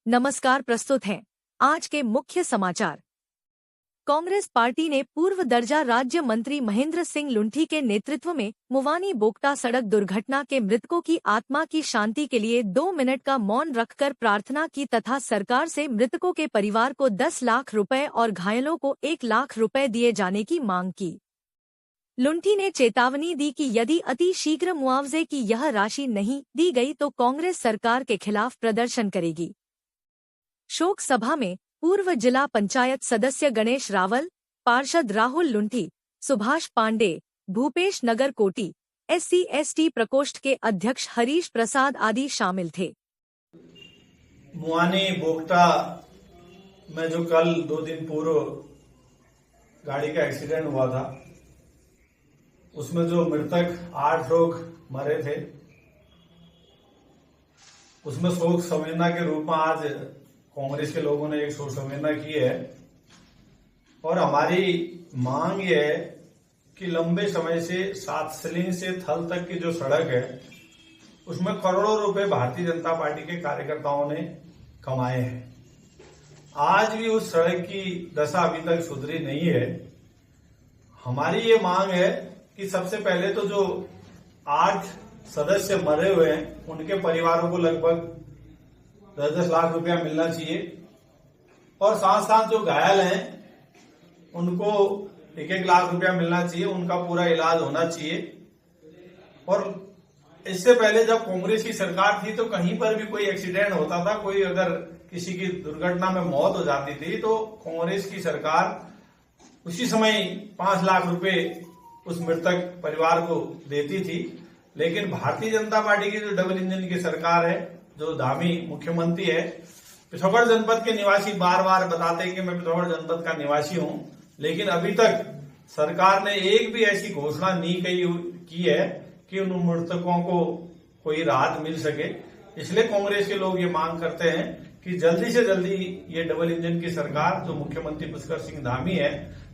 नमस्कार, प्रस्तुत हैं आज के मुख्य समाचार। कांग्रेस पार्टी ने पूर्व दर्जा राज्य मंत्री महेंद्र सिंह लुंठी के नेतृत्व में मुवानी बोगटा सड़क दुर्घटना के मृतकों की आत्मा की शांति के लिए 2 मिनट का मौन रखकर प्रार्थना की तथा सरकार से मृतकों के परिवार को 10 लाख रुपए और घायलों को 1 लाख रुपए दिए जाने की मांग की। लुंठी ने चेतावनी दी कि यदि अति शीघ्र मुआवजे की यह राशि नहीं दी गई तो कांग्रेस सरकार के खिलाफ प्रदर्शन करेगी। शोक सभा में पूर्व जिला पंचायत सदस्य गणेश रावल, पार्षद राहुल लुंठी, सुभाष पांडे, भूपेश नगर कोटी, SC/ST प्रकोष्ठ के अध्यक्ष हरीश प्रसाद आदि शामिल थे। मुवानी बोगटा में जो कल 2 दिन पूर्व गाड़ी का एक्सीडेंट हुआ था, उसमें जो मृतक 8 लोग मरे थे, उसमें शोक संवेदना के रूप में आज कांग्रेस के लोगों ने एक शोक संवेदना की है और हमारी मांग ये है कि लंबे समय से 7 सीलिंग से थल तक की जो सड़क है, उसमें करोड़ों रुपए भारतीय जनता पार्टी के कार्यकर्ताओं ने कमाए हैं। आज भी उस सड़क की दशा अभी तक सुधरी नहीं है। हमारी ये मांग है कि सबसे पहले तो जो 8 सदस्य मरे हुए हैं, उनके परिवारों को लगभग 10-10 लाख रुपया मिलना चाहिए और साथ साथ जो घायल हैं उनको 1-1 लाख रुपया मिलना चाहिए, उनका पूरा इलाज होना चाहिए। और इससे पहले जब कांग्रेस की सरकार थी तो कहीं पर भी कोई एक्सीडेंट होता था, कोई अगर किसी की दुर्घटना में मौत हो जाती थी तो कांग्रेस की सरकार उसी समय 5 लाख रुपए उस मृतक परिवार को देती थी। लेकिन भारतीय जनता पार्टी की जो डबल इंजन की सरकार है, जो धामी मुख्यमंत्री है, पिथौरागढ़ जनपद के निवासी बार बार बताते हैं कि मैं पिथौरागढ़ जनपद का निवासी हूं, लेकिन अभी तक सरकार ने एक भी ऐसी घोषणा नहीं की है कि उन मृतकों को कोई राहत मिल सके। इसलिए कांग्रेस के लोग ये मांग करते हैं कि जल्दी से जल्दी ये डबल इंजन की सरकार, जो मुख्यमंत्री पुष्कर सिंह धामी है,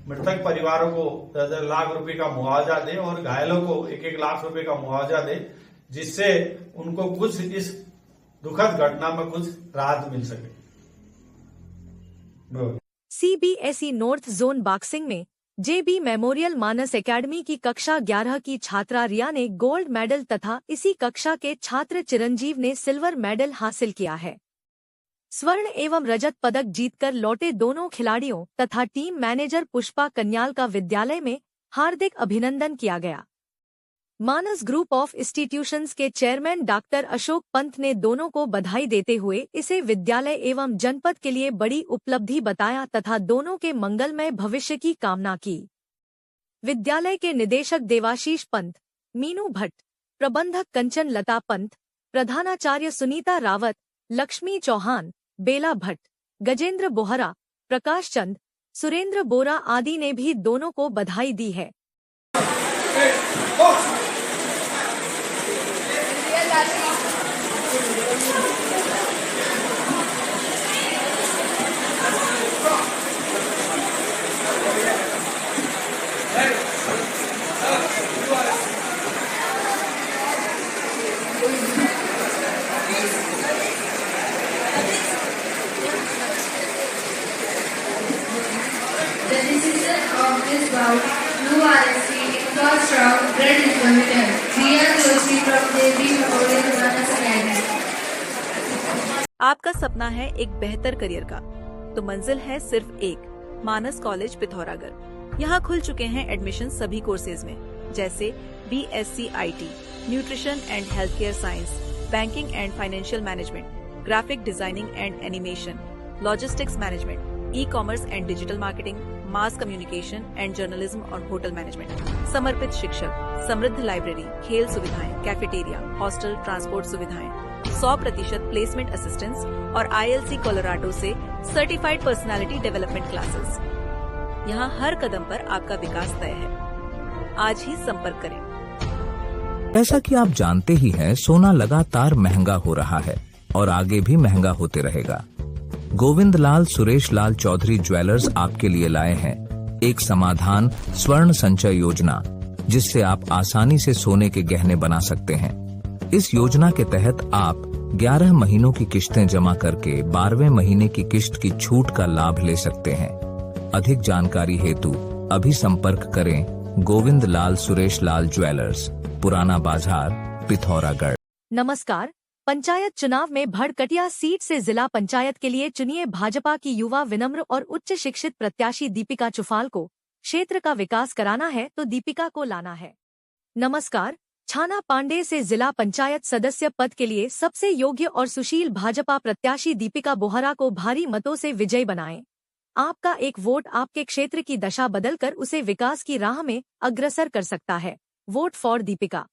मृतक परिवारों को 10 लाख रुपए का मुआवजा दे और घायलों को 1-1 लाख रुपए का मुआवजा दे, जिससे उनको कुछ इस दुखद घटना में कुछ राहत मिल सके। CBSE नॉर्थ जोन बॉक्सिंग में JB मेमोरियल मानस एकेडमी की कक्षा 11 की छात्रा रिया ने गोल्ड मेडल तथा इसी कक्षा के छात्र चिरंजीव ने सिल्वर मेडल हासिल किया है। स्वर्ण एवं रजत पदक जीतकर लौटे दोनों खिलाड़ियों तथा टीम मैनेजर पुष्पा कन्याल का विद्यालय में हार्दिक अभिनंदन किया गया। मानस ग्रुप ऑफ इंस्टीट्यूशंस के चेयरमैन डॉक्टर अशोक पंत ने दोनों को बधाई देते हुए इसे विद्यालय एवं जनपद के लिए बड़ी उपलब्धि बताया तथा दोनों के मंगलमय भविष्य की कामना की। विद्यालय के निदेशक देवाशीष पंत, मीनू भट्ट, प्रबंधक कंचन लता पंत, प्रधानाचार्य सुनीता रावत, लक्ष्मी चौहान, बेला भट्ट, गजेंद्र बोहरा, प्रकाश चंद, सुरेंद्र बोरा आदि ने भी दोनों को बधाई दी है। The decision of this bout, URSC in first round, red is the winner. Riya Joshi from JB Memorial Manas Academy. आपका सपना है एक बेहतर करियर का, तो मंजिल है सिर्फ एक, मानस कॉलेज पिथौरागढ़। यहाँ खुल चुके हैं एडमिशन सभी कोर्सेज में, जैसे BSc IT, nutrition and health care science, banking and financial management, graphic designing and animation, logistics management, e-commerce and digital marketing, mass communication and journalism और होटल मैनेजमेंट। समर्पित शिक्षक, समृद्ध लाइब्रेरी, खेल सुविधाएं, कैफेटेरिया, हॉस्टल, ट्रांसपोर्ट सुविधाएं, 100% placement assistance और ILC Colorado से certified personality development classes. यहाँ हर कदम पर आपका विकास तय है। आज ही संपर्क करें। जैसा कि आप जानते ही हैं, सोना लगातार महंगा हो रहा है और आगे भी महंगा होते रहेगा। गोविंद लाल सुरेश लाल चौधरी ज्वेलर्स आपके लिए लाए हैं एक समाधान स्वर्ण संचय योजना, जिससे आप आसानी से सोने के गहने बना सकते हैं। इस योजना के तहत आप 11 महीनों की किश्तें जमा करके 12वें महीने की किश्त की छूट का लाभ ले सकते हैं। अधिक जानकारी हेतु अभी संपर्क करें गोविंद लाल सुरेश लाल ज्वेलर्स, पुराना बाजार, पिथौरागढ़। नमस्कार। पंचायत चुनाव में भड़कटिया सीट से जिला पंचायत के लिए चुनिए भाजपा की युवा विनम्र और उच्च शिक्षित प्रत्याशी दीपिका चुफाल को। क्षेत्र का विकास कराना है तो दीपिका को लाना है। नमस्कार। छाना पांडे से जिला पंचायत सदस्य पद के लिए सबसे योग्य और सुशील भाजपा प्रत्याशी दीपिका बोहरा को भारी मतों से विजयी बनाएं। आपका एक वोट आपके क्षेत्र की दशा बदलकर उसे विकास की राह में अग्रसर कर सकता है। Vote for Deepika.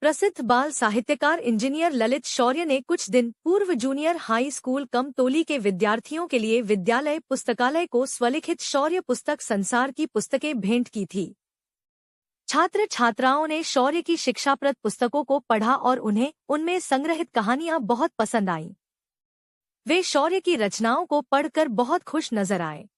प्रसिद्ध बाल साहित्यकार इंजीनियर ललित शौर्य ने कुछ दिन पूर्व जूनियर हाई स्कूल कमतौली के विद्यार्थियों के लिए विद्यालय पुस्तकालय को स्वलिखित शौर्य पुस्तक संसार की पुस्तकें भेंट की थी। छात्र छात्राओं ने शौर्य की शिक्षाप्रद पुस्तकों को पढ़ा और उन्हें उनमें संग्रहित कहानियां बहुत पसंद आईं। वे शौर्य की रचनाओं को पढ़कर बहुत खुश नजर आए।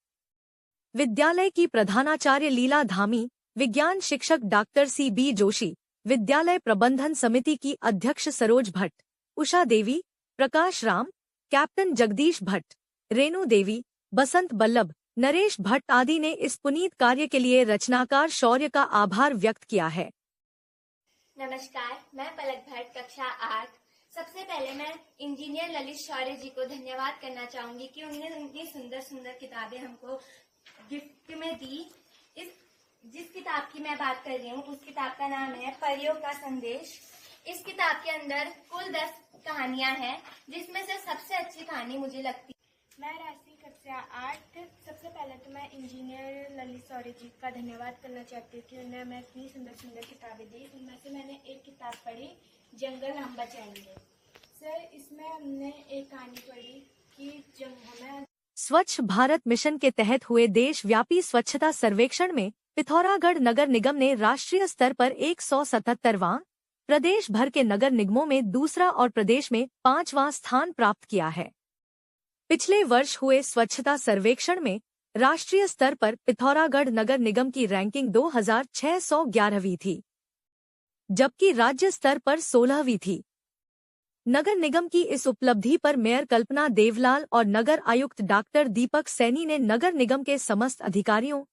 विद्यालय की प्रधानाचार्य लीला धामी, विज्ञान शिक्षक डॉक्टर CB जोशी, विद्यालय प्रबंधन समिति की अध्यक्ष सरोज भट्ट, उषा देवी, प्रकाश राम, कैप्टन जगदीश भट्ट, रेणु देवी, बसंत बल्लभ, नरेश भट्ट आदि ने इस पुनीत कार्य के लिए रचनाकार शौर्य का आभार व्यक्त किया है। नमस्कार, मैं पलक भट्ट, कक्षा 8। सबसे पहले मैं इंजीनियर ललित शौर्य जी को धन्यवाद करना चाहूंगी कि उन्होंने इतनी सुंदर सुंदर किताबें हमको गिफ्ट में दी। जिस किताब की मैं बात कर रही हूँ उस किताब का नाम है परियों का संदेश। इस किताब के अंदर कुल 10 कहानियां हैं, जिसमें से सबसे अच्छी कहानी मुझे लगती है। मैं राशि, कक्षा 8। सबसे पहले तो मैं इंजीनियर ललित शौर्य जी का धन्यवाद करना चाहती हूँ कि उन्होंने हमें इतनी सुंदर सुंदर किताबें दी। उनमें से मैंने एक किताब पढ़ी, जंगल हम बचाएंगे। सर, इसमें हमने एक कहानी पढ़ी कि हमें स्वच्छ भारत मिशन के तहत हुए देशव्यापी स्वच्छता सर्वेक्षण में पिथौरागढ़ नगर निगम ने राष्ट्रीय स्तर पर 177वां, प्रदेश भर के नगर निगमों में दूसरा और प्रदेश में 5वां स्थान प्राप्त किया है। पिछले वर्ष हुए स्वच्छता सर्वेक्षण में राष्ट्रीय स्तर पर पिथौरागढ़ नगर निगम की रैंकिंग 2611वीं थी, जबकि राज्य स्तर पर 16वीं थी। नगर निगम की इस उपलब्धि पर मेयर कल्पना देवलाल और नगर आयुक्त डॉक्टर दीपक सैनी ने नगर निगम के समस्त अधिकारियों,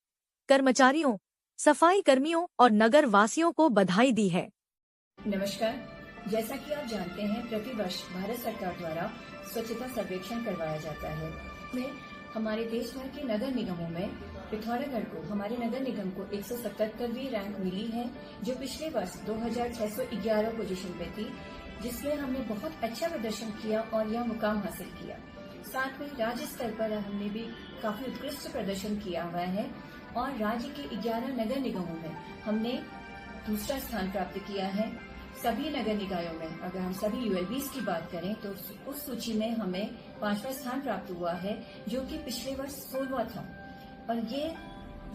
कर्मचारियों, सफाई कर्मियों और नगर वासियों को बधाई दी है। नमस्कार। जैसा कि आप जानते हैं, प्रतिवर्ष भारत सरकार द्वारा स्वच्छता सर्वेक्षण करवाया जाता है। में हमारे देश भर के नगर निगमों में पिथौरागढ़ को, हमारे नगर निगम को 177वीं रैंक मिली है, जो पिछले वर्ष 2611 पोजीशन पे थी, जिसमें हमने बहुत अच्छा प्रदर्शन किया और यह मुकाम हासिल किया। साथ में राज्य स्तर पर हमने भी काफी उत्कृष्ट प्रदर्शन किया हुआ है और राज्य के 11 नगर निगमों में हमने दूसरा स्थान प्राप्त किया है। सभी नगर निकायों में अगर हम सभी ULBs की बात करें तो उस सूची में हमें 5वां स्थान प्राप्त हुआ है, जो कि पिछले वर्ष 16वां था। और ये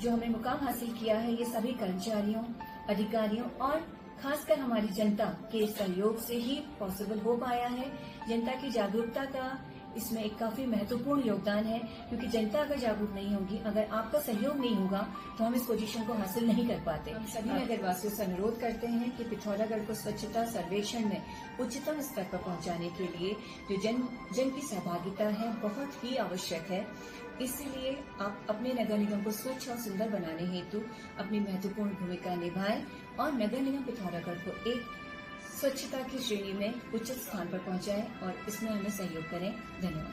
जो हमने मुकाम हासिल किया है, ये सभी कर्मचारियों, अधिकारियों और खासकर हमारी जनता के सहयोग से ही पॉसिबल हो पाया है। जनता की जागरूकता का इसमें एक काफी महत्वपूर्ण योगदान है, क्योंकि जनता अगर जागरूक नहीं होगी, अगर आपका सहयोग नहीं होगा, तो हम इस पोजीशन को हासिल नहीं कर पाते। हम सभी नगरवासियों से अनुरोध करते हैं कि पिथौरागढ़ को स्वच्छता सर्वेक्षण में उच्चतम स्तर पर पहुंचाने के लिए जो जन की सहभागिता है बहुत ही आवश्यक है। इसलिए आप अपने नगर निगम को स्वच्छ और सुंदर बनाने हेतु अपनी महत्वपूर्ण भूमिका निभाएं और नगर निगम पिथौरागढ़ को एक स्वच्छता की श्रेणी में उच्च स्थान पर पहुंचाएं और इसमें हमें सहयोग करें। धन्यवाद।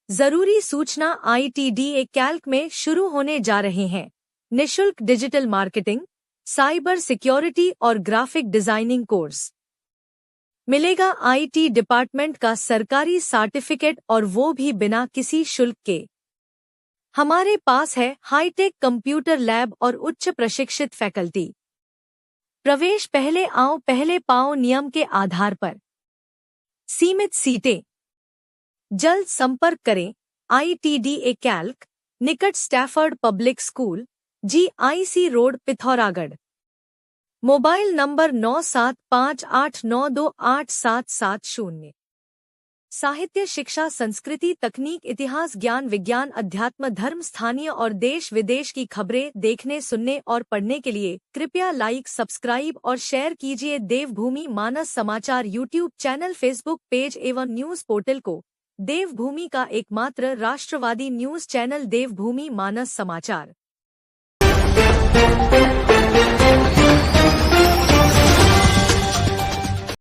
जरूरी सूचना, ITDA कैल्क में शुरू होने जा रहे हैं निशुल्क डिजिटल मार्केटिंग, साइबर सिक्योरिटी और ग्राफिक डिजाइनिंग कोर्स। मिलेगा IT डिपार्टमेंट का सरकारी सर्टिफिकेट और वो भी बिना किसी शुल्क के। हमारे पास है हाईटेक कंप्यूटर लैब और उच्च प्रशिक्षित फैकल्टी। प्रवेश पहले आओ पहले पाओ नियम के आधार पर। सीमित सीटें। जल्द संपर्क करें। ITDA कैल्क, निकट Stafford public school, GIC road, Pithoragarh. Mobile number 9758928770। साहित्य, शिक्षा, संस्कृति, तकनीक, इतिहास, ज्ञान, विज्ञान, अध्यात्म, धर्म, स्थानीय और देश विदेश की खबरें देखने, सुनने और पढ़ने के लिए कृपया लाइक, सब्सक्राइब और शेयर कीजिए देवभूमि मानस समाचार यूट्यूब चैनल, फेसबुक पेज एवं न्यूज पोर्टल को। देवभूमि का एकमात्र राष्ट्रवादी न्यूज चैनल देवभूमि मानस समाचार।